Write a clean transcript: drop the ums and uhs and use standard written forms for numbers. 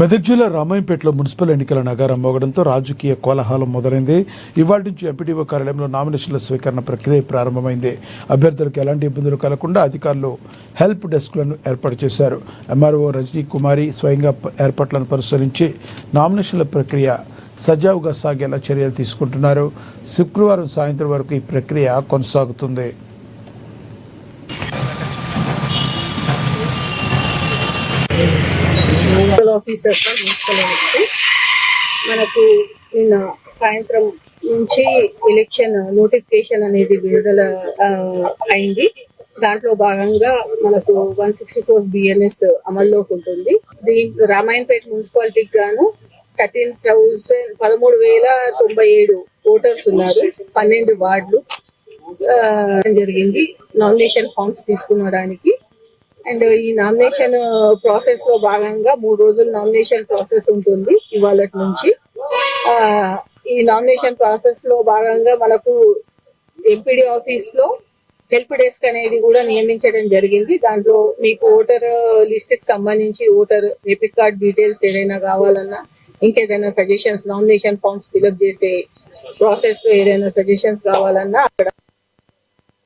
మెదక్ జిల్లా రామాయంపేటలో మున్సిపల్ ఎన్నికల నగారం మోగడంతో రాజకీయ కోలాహలం మొదలైంది. ఇవాళ నుంచి ఎంపీడీఓ కార్యాలయంలో నామినేషన్ల స్వీకరణ ప్రక్రియ ప్రారంభమైంది. అభ్యర్థులకు ఎలాంటి ఇబ్బందులు కలగకుండా అధికారులు హెల్ప్ డెస్క్లను ఏర్పాటు చేశారు. ఎంఆర్ఓ రజనీ కుమారి స్వయంగా ఏర్పాట్లను పరిశీలించి నామినేషన్ల ప్రక్రియ సజావుగా సాగేలా చర్యలు తీసుకుంటున్నారు. శుక్రవారం సాయంత్రం వరకు ఈ ప్రక్రియ కొనసాగుతుంది. ఆఫీసర్స్ మున్సిపల్ ఎలక్షన్స్ మనకు నిన్న సాయంత్రం నుంచి ఎలక్షన్ నోటిఫికేషన్ అనేది విడుదల అయింది. దాంట్లో భాగంగా మనకు 164 BNS అమల్లోకి ఉంటుంది. రామాయంపేట మున్సిపాలిటీకి గాను 13,097 ఓటర్స్ ఉన్నారు. 12 వార్డులు జరిగింది నామినేషన్ ఫామ్స్ తీసుకునడానికి. అండ్ ఈ నామినేషన్ ప్రాసెస్ లో భాగంగా 3 రోజులు నామినేషన్ ప్రాసెస్ ఉంటుంది ఇవాళ నుంచి. ఈ నామినేషన్ ప్రాసెస్ లో భాగంగా మనకు ఎంపీడీ ఆఫీస్ లో హెల్ప్ డెస్క్ అనేది కూడా నియమించడం జరిగింది. దాంట్లో మీకు ఓటర్ లిస్ట్ కి సంబంధించి ఓటర్ ఎపిక్ కార్డ్ డీటెయిల్స్ ఏదైనా కావాలన్నా, ఇంకేదైనా సజెషన్స్, నామినేషన్ ఫామ్స్ ఫిల్అప్ చేసే ప్రాసెస్ లో ఏదైనా సజెషన్స్ కావాలన్నా అక్కడ